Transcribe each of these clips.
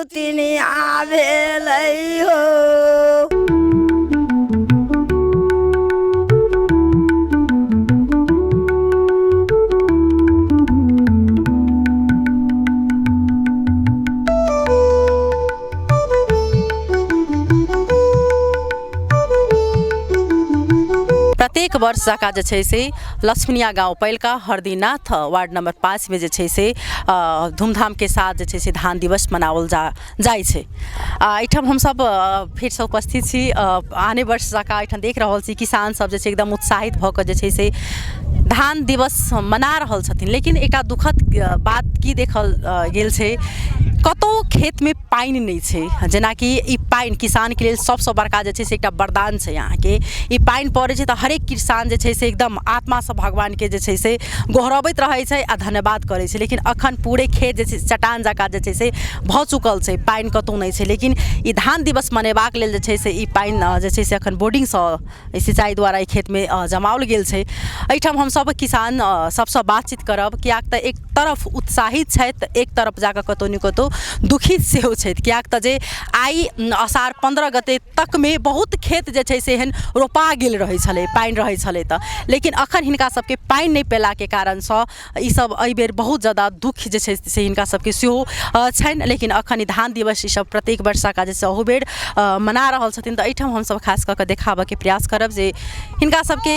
तिनी आभेलै हो। प्रत्येक वर्ष जका जे छै से लक्ष्मीनिया गाँव पहिलका हरदीनाथ वार्ड नंबर 5 में जे छै से धूमधाम के साथ जे छै से धान दिवस मनाओल जाइ छै। एहिठाम हम सब फिर से उपस्थित छी। आने वर्ष जका एठाम देख रहल छी किसान सब जे छै एकदम उत्साहित भ क जे छै से धान दिवस मना रहल छथिन। लेकिन एकटा दुखद बात की देखल गेल छै, कतौ खेत में पानि नहीं छै। जेना कि ई पानि किसान के लेल सबसे बड़का जे छै से एकटा वरदान छै। यहाँ के ई पानि पड़े छै त हरेक किसान जे छै से एकदम आत्मा से भगवान के जे छै से गोहरबैत रहे छै आ धन्यवाद करे छै। लेकिन अखन पूरे खेत जे छै चट्टान जका जे छै से भ चुकल छै, पानि कतौ नहीं छै। लेकिन ई धान दिवस मनेबाक लेल जे छै से ई पानि जे छै से अखन बोर्डिंग से सिंचाई द्वारा ई खेत में जमाओल गेल छै। एहिठाम हम सब किसान सबसे बातचीत करब, कियाक त एक तरफ उत्साहित छथि, एक तरफ जाकर कतौ न कतौ दुखित सेहो छथि। कियाक त जे आई असार 15 गते तक में बहुत खेत जे छै से एहन रोपा गेल रहे छले, पानि रहे छले त। लेकिन अखन हिनका सबके पानि नहीं पेला के कारण सँ ई सब एहि बेर बहुत ज्यादा दुख जे छै से हिनका सबके सेहो छनि। लेकिन अखन ई धान दिवस ई सब प्रत्येक वर्ष का जे ओहु बेर मना रहल छथिन। त एहिठाम हम सब खास क के देखाबे के प्रयास करब जे हिनका सबके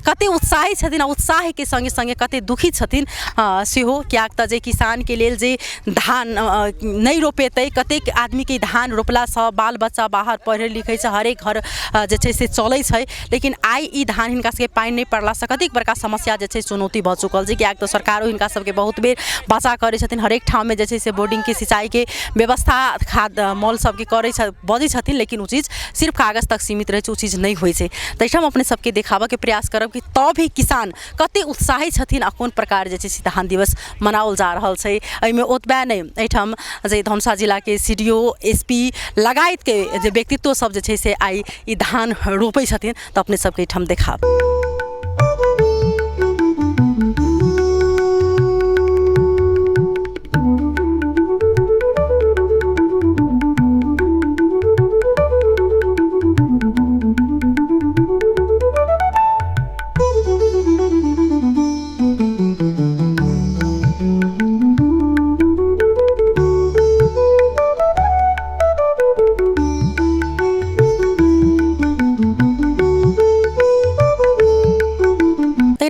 कते उत्साहित छथिन, उत्साह के संगे संगे कते दुखित छथिन सेहो। कियाक त जे किसान के लेल जे धान नहीं रोपेतै, कतेक आदमी के धान रोपला सँ बाल बच्चा बाहर पढ़े लिखे छै, हरेक घर जे छै से चलै छै। लेकिन आई ई धान हिनका सबके पानि नहीं पड़ला सँ कतेक बड़का समस्या जे छै चुनौती भ चुकल छै। कियाक त सरकारो हिनका सबके बहुत बेर बचा करे छथिन, हरेक ठाव में जे छै से बोर्डिंग के सिंचाई के व्यवस्था खाद मॉल सबके करे बजै छथिन। लेकिन उ चीज सिर्फ कागज तक सीमित रहे छै, उ चीज नहीं होइ छै। त एहिठाम अपने सबके देखाबे के प्रयास करब कि तब भी किसान कते उत्साहित छथिन आ कोन प्रकार जे छै से धान दिवस मनाओल जा रहल छै। एहिमे ओतबे नहीं, एहिठाम जे धनुषा जिला के सीडीओ एसपी लगायत के जे व्यक्तित्व सब जे छै से आई ई धान रोपै छथिन। त अपने सबके एहिठाम देखाब।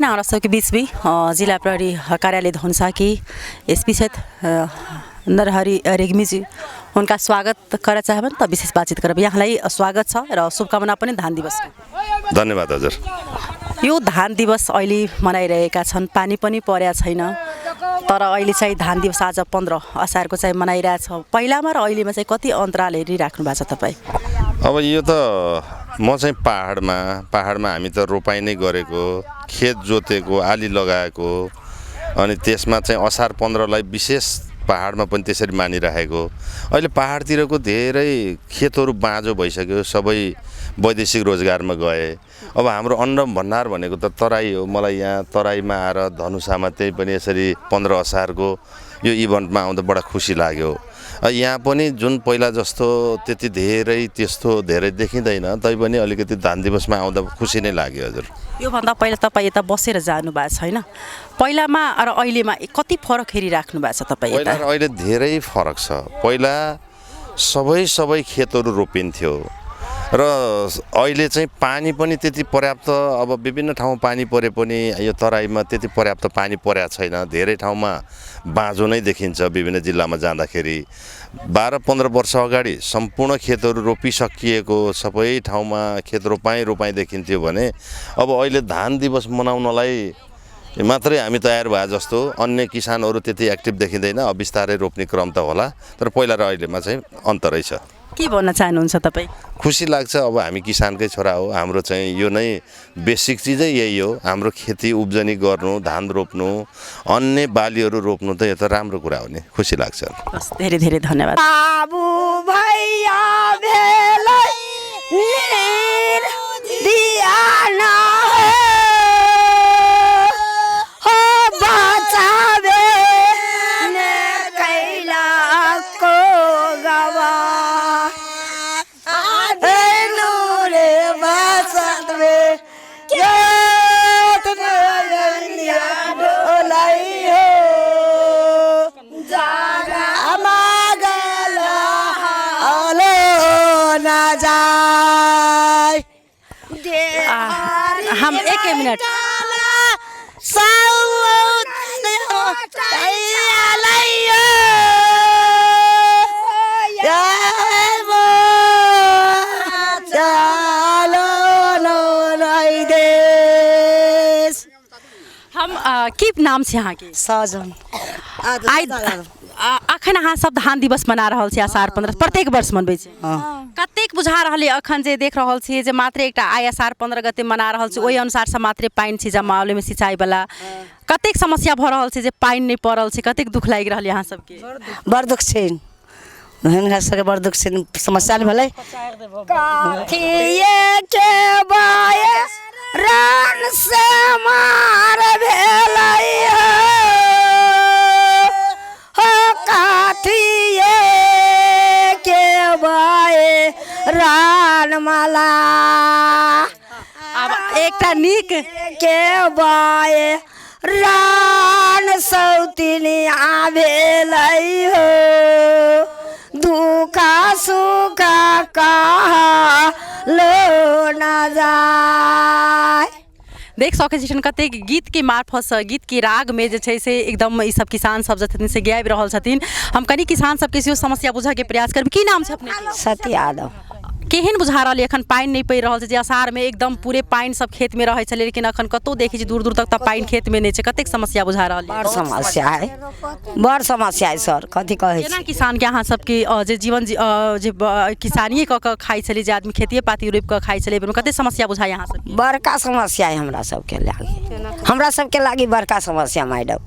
हमरा सबके बीच में जिला प्रहरी कार्यालय धनुषा की एसपी छथि नरहरी रेग्मी जी, उनका स्वागत करे चाहबन त विशेष बातचीत करब। यहाँलाई स्वागत छ र शुभकामना पनि धान दिवस। धन्यवाद हजुर। यो धान दिवस अहिले मनाइरहेका छन्, पानी पनि पर्या छैन, तर अहिले चाहिँ धान दिवस आज 15 असारको चाहिँ मनाइरहेछ। पहिलामा र अहिलेमा चाहिँ कति अन्तराल हेरिराख्नु भएको छ तपाईँ? अब यो त म चाहिँ पहाडमा हामी त रोपाइ नै गरेको, खेत जोतेको, आली लगाएको, अनि त्यसमा चाहिँ असार 15 लाई विशेष पहाडमा पनि त्यसरी मानिरहेको। अहिले पहाडतिरको धेरै खेतहरू बाँझो भइसक्यो, सबै वैदेशिक रोजगारमा गए। अब हाम्रो अन्न भण्डार भनेको त तराई हो। मलाई यहाँ तराईमा आएर धनुषामा त्यही पनि यसरी 15 असारको यो इभेन्टमा आउँदा बडा खुसी लाग्यो। यहाँ पनि जुन पहिला जस्तो त्यति त्यस्तो धेरै देखिँदैन, तैपनि अलिकति धान दिवसमा आउँदा खुसी नै लाग्यो हजुर। यो भन्दा पहिला तपाईँ यता बसेर जानु भएको छैन, पहिलामा र अहिलेमा कति फरक हेरिराख्नु भएको छ तपाईँ? पहिला र अहिले धेरै फरक छ। पहिला सबै खेतहरू रोपिन्थ्यो र अहिले चाहिँ पानी पनि त्यति पर्याप्त, अब विभिन्न ठाउँमा पानी परे पनि यो तराईमा त्यति पर्याप्त पानी पर्या छैन। धेरै ठाउँमा बाँझो नै देखिन्छ। विभिन्न जिल्लामा जाँदाखेरि 12-15 वर्ष अगाडि सम्पूर्ण खेतहरू रोपिसकिएको, सबै ठाउँमा खेत रोपाइ देखिन्थ्यो भने अब अहिले धान दिवस मनाउनलाई मात्रै हामी तयार भए जस्तो, अन्य किसानहरू त्यति एक्टिभ देखिँदैन। अब बिस्तारै रोप्ने क्रम त होला, तर पहिला र अहिलेमा चाहिँ अन्तरै छ। के भन्न चाहनुहुन्छ तपाईँ? खुसी लाग्छ। अब हामी किसानकै छोरा हो, हाम्रो चाहिँ यो नै बेसिक चिजै यही हो। हाम्रो खेती उब्जनी गर्नु, धान रोप्नु, अन्य बालीहरू रोप्नु त यो त राम्रो कुरा हो नि, खुसी लाग्छ। धेरै धेरै धन्यवाद। बाबु भैया भेलै दियाना हो बचावे ने कैला को गा एक मिनट हम की नाम छै अहाँके साजन आइ अखन अहाँ सब धान दिवस मना रहल छी आषाढ़ 15 प्रत्येक वर्ष मनबै छी कतेक बुझा रहल है अखन जे देख रहल छी जे मात्र एकटा आइ आषाढ़ 15 गते मना रहल छी ओहि अनुसार से मात्र पानि छी जमावले में सिंचाई वाला कतेक समस्या भ रहल छै जे पानि नहीं पड़ल छै कतेक दुख लागि रहल है अहाँ सबके बड़ दुख छै हमरा सबके बड़ दुख छै समस्या नहीं भले काठिए के बाए रान से मार भेलै हो काठिए के बाए रान माला अब एकटा नीक के बाए रान सौतिनी भेलै हो दुखा सुखा कहा लो न जाय देख सकै छी कतेक गीत के मार्फत से गीत के राग में जे छै से एकदम ई सब किसान सब छथिन से गाबि रहल छथिन हम कनी किसान सबके सेहो समस्या बुझे के प्रयास करब की नाम छै अपने सत्य यादव केहन बुझा रहल एखन पानि नहीं पड़ि रहल छै जे आषाढ़ में एकदम पूरे पानि सब खेत में रहै छलै लेकिन अखन कतौ देखै छी दूर दूर तक त पानि खेत में नहीं छै कतेक समस्या बुझा रहल बड़ समस्या है बड़ समस्या है सर कथी कहै केना किसान के अहाँ सबके जे जीवन जे किसानिए क खाइ छलै जे आदमी खेतिए पाती रोपि क खाइ छलै कतेक समस्या बुझाइ अहाँ सबके बड़का समस्या है हमरा सबके लागी बड़का समस्या मैडम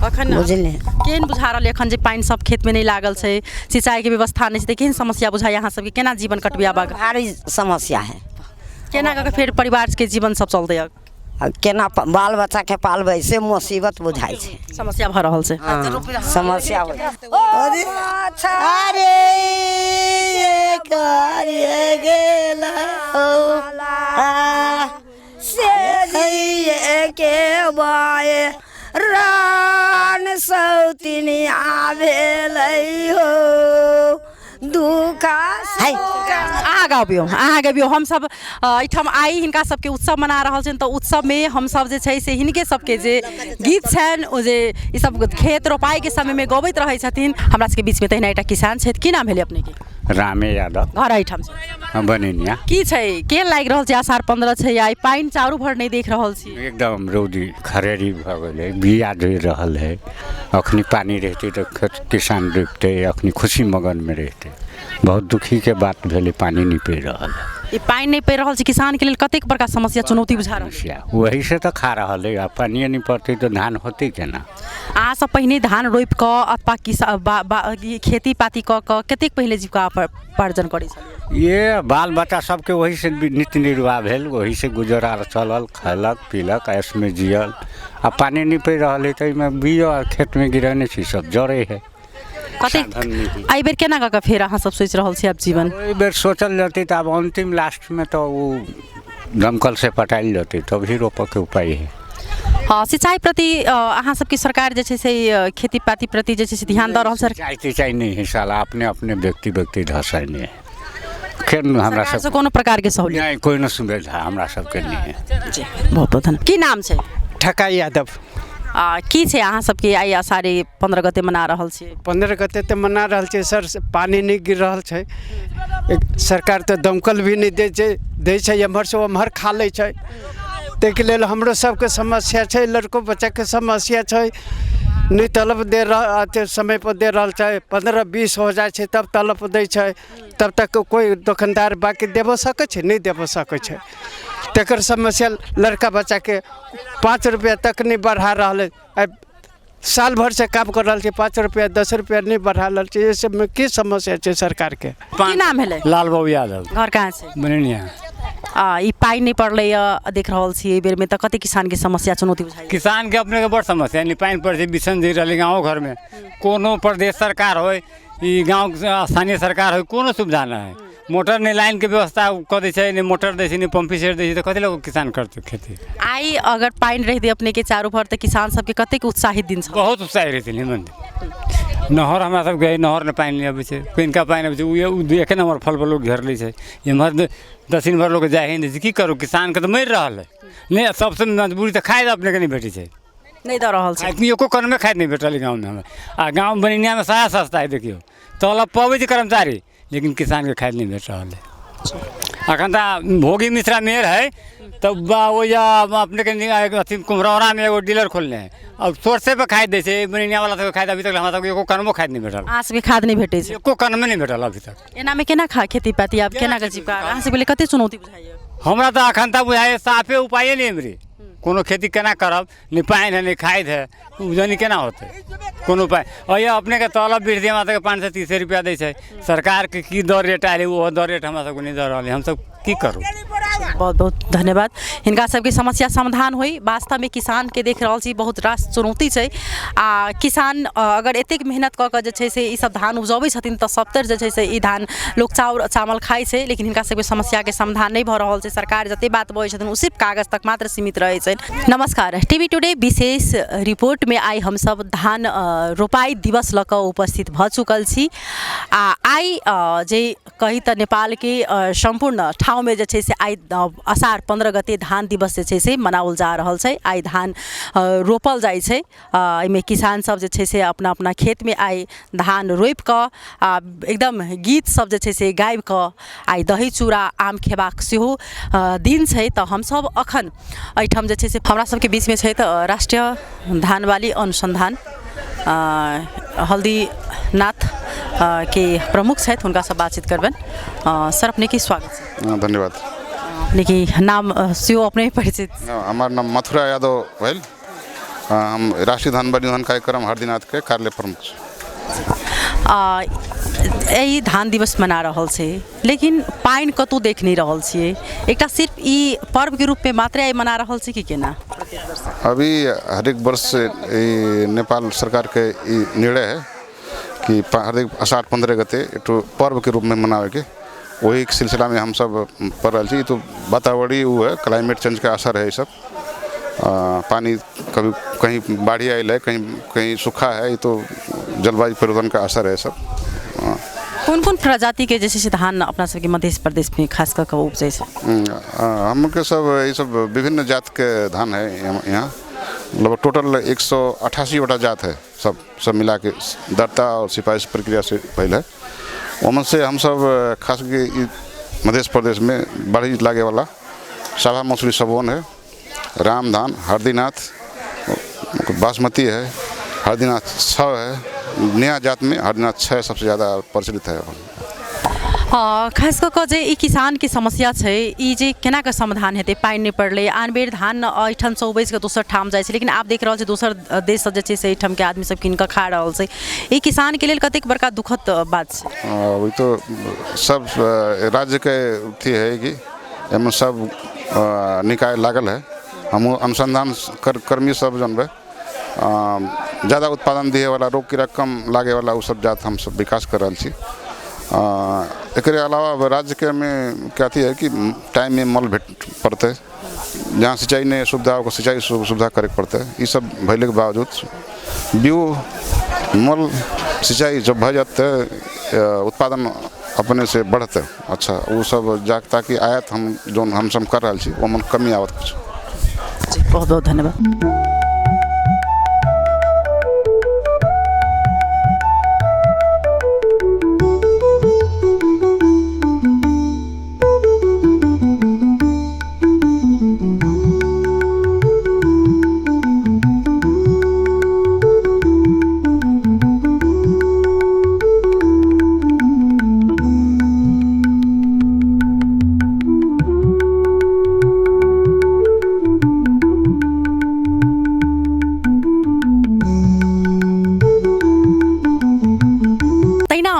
अखन बुझलिए केहन बुझा रहल एखन जे पानि सब खेत में नहीं लागल छै सिंचाई के व्यवस्था नहीं छै त केहन समस्या बुझाइ अहाँ सबके केना जीवन कटबै भारी समस्या है केना कऽ फेर परिवार के जीवन सब चलतै केना बाल बच्चा के पालबै से मुसीबत बुझाइ छै समस्या भ रहल छै समस्या अरे करे गेल से के बाए रान सौतिनी भेलै हो दुखा अहाँ गाबियो हम सब एठाम आई हिनका सबके उत्सव मना रहल छनि तऽ उत्सव में हम सब जे छै से हिनके सबके जे गीत छनि ओ जे ई सब खेत रोपाई के समय में गबैत रहै छथिन हमरा सबके बीच में तहिना एकटा किसान छथि की नाम भेलै अपने के रामे यादव घर एठाम छै बनेनिया की छै केहन लागि रहल छै आषाढ़ 15 छै आई पानि चारू भर नहीं देख रहल छी एकदम रौदी खरेरी भ गेलै बिया दे रहल है अखनी पानी रहते तो किसान रोपते अखनी खुशी मगन में रहते बहुत दुखी के बात भेलै पानी नहीं पड़ रहल है ई पानि नहीं पड़ रहल छै किसान के लेल कतेक बड़का समस्या चुनौती बुझा रहल छै वही से तो खा रहल है पानी नहीं पड़ते तो धान होते केना अहाँ सब पहिने धान रोपि कऽ अथवा खेती पाती कऽ कतेक पहिले जीविका उपार्जन करै छलियै ये बाल बच्चा सबके वही से नित्य निर्वाह भेल वही से गुजरार चलल खैलक पीलक ऐश में जियल आ पानी नहीं पड़ रहा है तो बिया खेत में गिरने छी सब जड़े है कतेक एहि बेर केना कऽ फेर अहाँ सब सोचि रहल छी आब जीवन एहि बेर सोचल जतै तऽ आब अंतिम लास्ट में तो वो दमकल से पटाइल जतै तभी रोपऽ के उपाय है हाँ सिंचाई प्रति अहाँ सबके सरकार जे छै से खेती पाती प्रति जे छै से ध्यान दऽ रहल सरकार सिंचाई नहीं है साला अपने अपने व्यक्ति धसाई नहीं है खेत में हमरा सब कोनो प्रकार के सहूलियत नहीं कोई न सुविधा हमरा सबके नहीं है जी बहुत बहुत धन्यवाद की नाम छै ठका यादव की छै अहाँ सबके आई आषाढ़ 15 गते मना रहल छी 15 गते तो मना रहल छै सर पानी नहीं गिर रहल छै सरकार तो दमकल भी नहीं दै छै एम्हर से ओम्हर खा लै छै ताहिके लेल हमरो सबके समस्या छै लड़को बच्चा के समस्या छै नहीं तलब दे रहा समय पर दे रहा है 15-20 हो जाए छै तब तलब दै छै तब तक कोई दुकानदार बाकी देबो सकै छै नहीं देबो सकै छै तकर समस्या लड़का बच्चा के 5 रुपया तक नहीं बढ़ा रहा है साल भर से काम कर रहा है 5 रुपया 10 रुपया नहीं बढ़ा रहा है ये सब में की समस्या है सरकार के की नाम है लाल बाबू यादव घर कहाँ से बनेनिया ई पाई नहीं पड़लै देख रहल छी बेर में तो कते किसान के समस्या चुनौती बुझाई किसान के अपने के बड़ समस्या नहीं पानी पर से बिसन दे रही गाँव घर में कोनो प्रदेश सरकार हो गाँव स्थानीय सरकार हो कोनो सुविधा ना है मोटर ने लाइन के व्यवस्था कर दै छै नहीं मोटर दै छै नहीं पंपी सेट दै छै तो कते लोग किसान करते खेती आई अगर पानी रहते अपने के चारों भर तो किसान सबके कतेक उत्साहित दिन बहुत उत्साहित रहते नहर हमरा सबके नहर ने पानी नहीं अबै छै, किनका पानी अबै छै उ एक नंबर फल पर लोग घेर लै छै। एम्हर दक्षिण भर लोग जाए ही नहीं, की करू, किसान के तो मरि रहल है। नहीं सबसे मजबूरी तो खाए अपने के नहीं भेटै छै, नहीं दऽ रहल छै। एको कन में खाए नहीं भेटल गाँव में हमें। आ गाँव बनिया में सारा सस्ता है, देखियो तलब पबै छै कर्मचारी, लेकिन किसान के खाए नहीं भेट रहल है। अखन तो भोगी मिश्रा मेयर है, तब वो या अपने के अथी कुम्हरौरा में एगो डीलर खोलने हैं, अब सोर्से पे खाद दै छै। बनिया वाला सबके खाद अभी तक हमरा सबके एको कनमो खाद नहीं भेटल, अहाँ सबके खाद नहीं भेटै छै, एको कन में नहीं भेटल अभी तक। एना में केना खेती पाती आब केना के जीविका अहाँ सबके लिए कते चुनौती बुझाइए? हमरा तो अखन तक बुझाए साफे उपाय नहीं हमरी, कोनो खेती केना करब, नहीं पानी है नहीं खाद है, उपजनी केना होते कोनो उपाय। और ये अपने के तलब वृद्धि हमरा सबके 5 से 30 रुपया दै छै, सरकार के की दर रेट आयल वो दर रेट हमरा सबके नहीं दे रहल है, हम सब की करू। बहुत बहुत धन्यवाद। हिनका सबके समस्या समाधान होई। वास्तव में किसान के देख रहल छी बहुत रास चुनौती छै। आ किसान अगर एतेक मेहनत कऽ के जे छै से ई सब धान उपजबै छथिन तऽ सबतर जे छै से ई धान लोग चावल खाइ छै, लेकिन हिनका सबके समस्या के समाधान नहीं भऽ रहल छै। सरकार जते बात बजै छथिन ओ सिर्फ कागज तक मात्र सीमित रहै छै। नमस्कार, टीवी टुडे विशेष रिपोर्ट में आई हम सब धान रोपाई दिवस लऽ कऽ उपस्थित भऽ चुकल छी। आ आई जे कही तऽ नेपाल के संपूर्ण ठाउँ में जे छै से आई असार 15 गते धान दिवस जे छै से मनाओल जा रहल छै। आई धान रोपल जाइ छै, एहिमे किसान सब जे छै से अपना अपना खेत में आई धान रोपि कऽ एकदम गीत सब जे छै से गाबि कऽ आई दही चूड़ा आम खेबाक सेहो दिन छै। तऽ हमसब अखन एहिठाम जे छै से हमरा सबके बीच में छै तऽ राष्ट्रीय धानवाली अनुसंधान हल्दीनाथ के प्रमुख छथि, हुनका से बातचीत करबन। सर अपने की स्वागत छै। धन्यवाद। अपने की नाम सेहो अपने परिचित? हमार नाम मथुरा यादव भेल, हम राष्ट्रीय धानवाली अनुसंधान कार्यक्रम हरदीनाथ के कार्यालय प्रमुख छी। यही धान दिवस मना रहल छै, लेकिन पानि कतौ देख नहीं रहल छियै। एकटा सिर्फ ई पर्व के रूप में मात्र मना रहल छै कि केना? अभी हरेक वर्ष नेपाल सरकार के निर्णय है कि हरेक असार 15 गते एक पर्व के रूप में मनावे के, वही सिलसिला में हम सब पढ़ रहे छी। तो वातावरणीय वो है, क्लाइमेट चेंज का असर है, ये सब पानी कभी कहीं बाढ़ी आयल है, कहीं सूखा है, ये तो जलवायु परिवर्तन का असर है सब। कौन कौन प्रजाति के जैसे धान अपना सबके मध्य प्रदेश में खास कर उपजे छै? हमके सब ये सब विभिन्न जात के धान है यहाँ, लगभग टोटल 188 वटा जात है, सब मिला के दर्ता और सिफारिश प्रक्रिया से पहले। उनमें से हम सब खास के मध्य प्रदेश में बढ़ी लागे वाला साभा मसूरी सबोन है, रामधान, हरदीनाथ, बासमती है, हरदीनाथ 6 है। नया जात में हरदीनाथ 6 सबसे ज़्यादा प्रचलित है। खास कऽ जे ई किसान के समस्या छै, ई जे केना के समाधान हेतै? पानि नहीं पड़लै, आन बेर धान एहिठाम से उबैज के दोसर ठाम जाइ छै, लेकिन आब देख रहल छै दोसर देश सब जे छै से एहिठाम के आदमी सब कीन कऽ खा रहल छै। ई किसान के लेल कतेक बड़का दुखद बात छै। वही तो सब राज्य के अथी है कि एहिमे सब निकाय लागल है। हम अनुसंधान कर्मी सब जनबे ज़्यादा उत्पादन दिए वाला, रोग कीड़ा कम लागे वाला, वो सब जात हम सब विकास कर रहा छी। एकरे अलावा राज्य के में क्या थी है कि टाइम में मल भेट पड़ते, जहाँ सिंचाई नहीं सुविधा होगा सिंचाई सुविधा करे पड़ते। ये सब भैले के बावजूद बीउ मल सिंचाई जब भर जाते उत्पादन अपने से बढ़ते। अच्छा वो सब ताकि आयत हम जो हम सब कर रहा छी वो मन कमी आवत कुछ। बहुत बहुत धन्यवाद।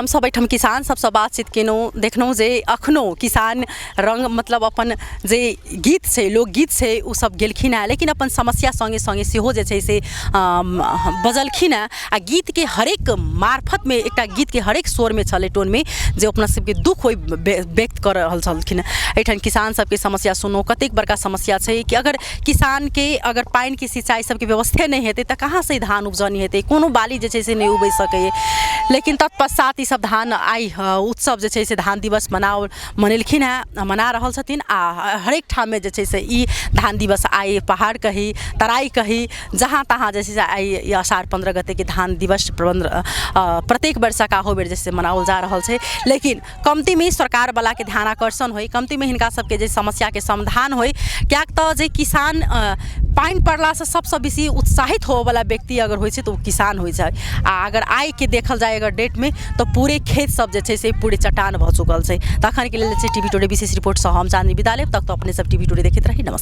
हम सब एठम किसान सबसँ बातचीत केलहुँ देखलहुँ जे अखनो किसान रंग मतलब अपन जे गीत छै लोकगीत छै ओ सब गेलखिन हेँ लेकिन अपन समस्या संगे संगे सेहो जे छै से बजलखिन हेँ आ गीत के हरेक मार्फत में एकटा गीत के हरेक स्वर में छलै टोन में जे अपना सबके दुख होय व्यक्त कर रहल छलखिन। एठन किसान सबके समस्या सुनो कतेक बड़का समस्या छै कि अगर किसान के अगर पानि के सिंचाई सबके व्यवस्थे नहीं हेतै तऽ कहाँ से धान उपजनी हेतै कोनो बाली जे छै से नहीं उबि सकैए। लेकिन तत्पश्चात ई सब धान आई उत्सव जे छै से धान दिवस मनेलखिन हेँ मना रहल छथिन आ हरेक ठाम में जे छै से ई धान दिवस आई पहाड़ कही तराई कही जहाँ तहाँ जे छै से आई अषाढ़ 15 गते के धान दिवस प्रत्येक वर्ष का हो बेर जैसे मनाओल जा रहा है। लेकिन कमती में सरकार वाला के ध्यान आकर्षण हो कमती में हिनका सबके जे समस्या के समाधान हो क्या तो जे किसान पानी पड़ला से सबसे बेसी उत्साहित हो वाला व्यक्ति अगर हो तो किसान हो जाए आ अगर आय के देखल जाए अगर डेट में तो पूरे खेत सब जे छै से पूरे चट्टान भ चुकल है। तखन के लेल टीवी टुडे विशेष रिपोर्ट से हम चांदनी विदा लेब तक तो अपने सब टीवी टुडे देखते रही। नमस्कार।